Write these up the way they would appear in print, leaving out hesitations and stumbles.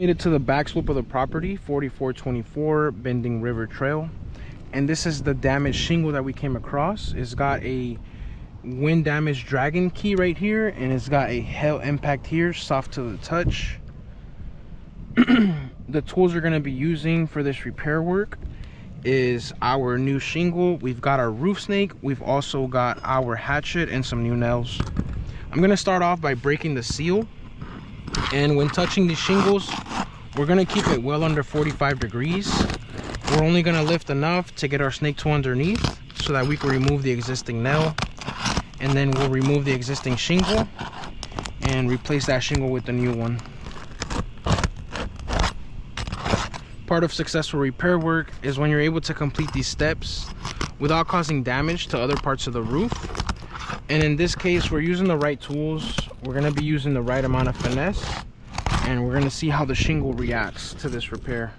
Made it to the back slope of the property, 4424 Bending River Trail, and this is the damaged shingle that we came across. It's got a wind damage dragon key right here, and it's got a hail impact here, soft to the touch. The tools we're going to be using for this repair work is our new shingle. We've got our roof snake, we've also got our hatchet and some new nails. I'm going to start off by breaking the seal, and when touching these shingles, we're going to keep it well under 45 degrees. We're only going to lift enough to get our snake tool underneath so that we can remove the existing nail, and then we'll remove the existing shingle and replace that shingle with the new one. Part of successful repair work is when you're able to complete these steps without causing damage to other parts of the roof. And in this case, we're using the right tools, we're going to be using the right amount of finesse, and we're going to see how the shingle reacts to this repair.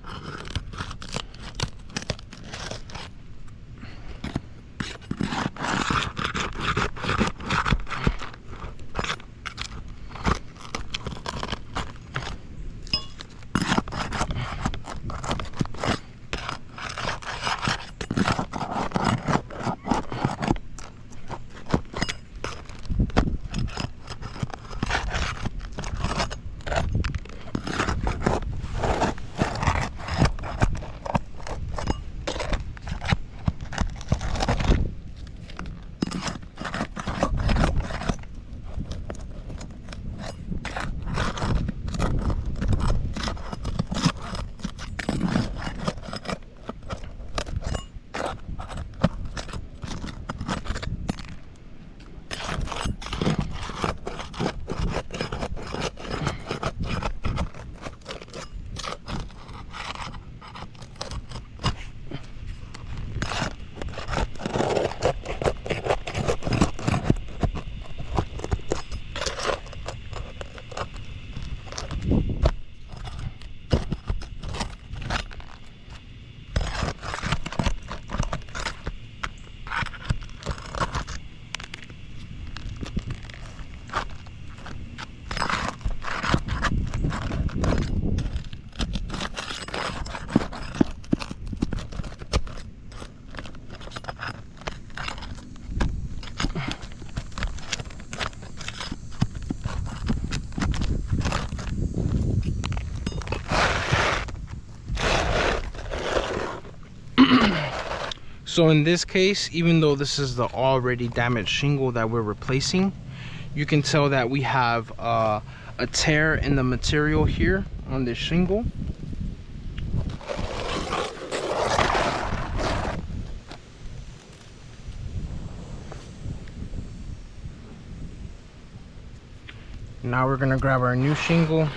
So in this case, even though this is the already damaged shingle that we're replacing, you can tell that we have a tear in the material here on this shingle. Now we're gonna grab our new shingle.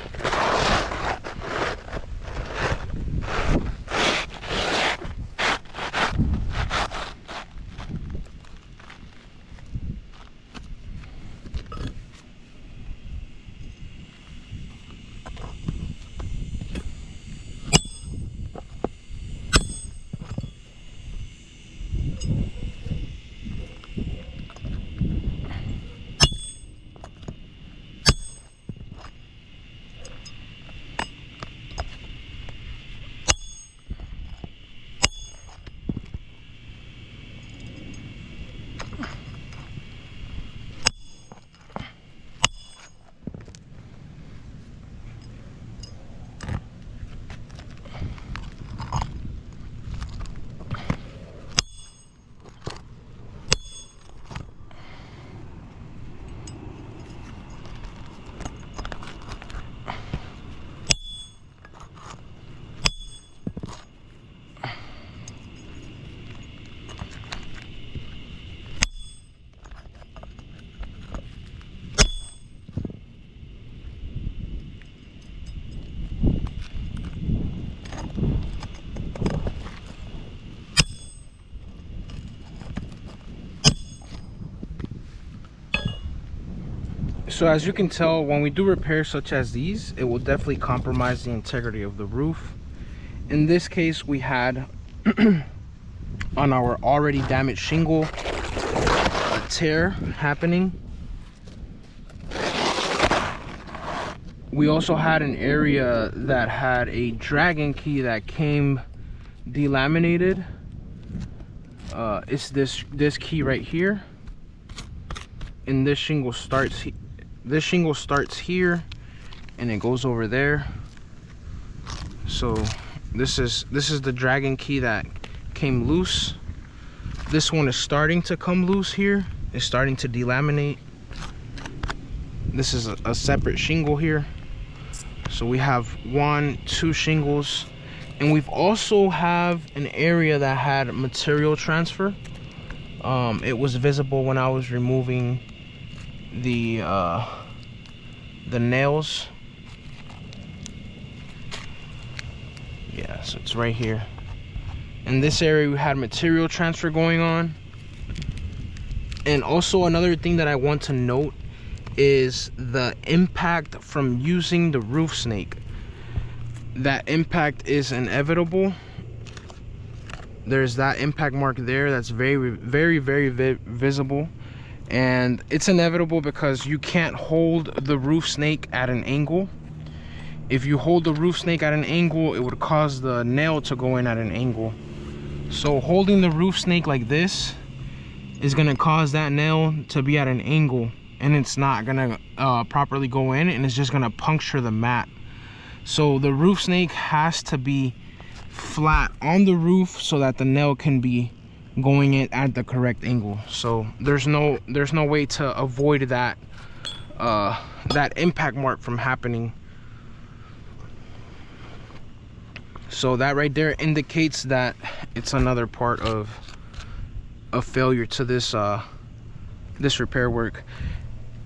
So as you can tell, when we do repairs such as these, it will definitely compromise the integrity of the roof. In this case, we had on our already damaged shingle a tear happening. We also had an area that had a dragon key that came delaminated. It's this key right here, and this shingle starts here and it goes over there. So this is the dragon key that came loose. This one is starting to come loose here. It's starting to delaminate. This is a separate shingle here. So we have 1, 2 shingles, and we've also have an area that had material transfer. It was visible when I was removing the nails. Yeah, so it's right here. In this area we had material transfer going on. And also another thing that I want to note is the impact from using the roof snake. That impact is inevitable. There's that impact mark there that's very visible, and it's inevitable because you can't hold the roof snake at an angle. If you hold the roof snake at an angle, it would cause the nail to go in at an angle. So holding the roof snake like this is gonna cause that nail to be at an angle, and it's not gonna properly go in, and it's just gonna puncture the mat. So the roof snake has to be flat on the roof so that the nail can be going in at the correct angle. So there's no way to avoid that that impact mark from happening. So that right there indicates that it's another part of a failure to this this repair work.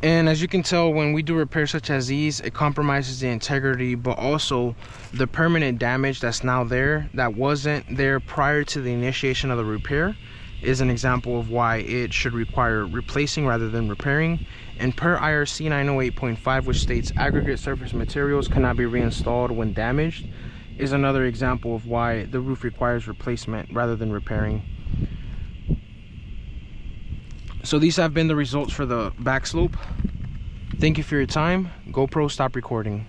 And as you can tell, when we do repairs such as these, it compromises the integrity, but also the permanent damage that's now there, that wasn't there prior to the initiation of the repair, is an example of why it should require replacing rather than repairing. And per IRC 908.5, which states aggregate surface materials cannot be reinstalled when damaged, is another example of why the roof requires replacement rather than repairing. So these have been the results for the back slope. Thank you for your time. GoPro, stop recording.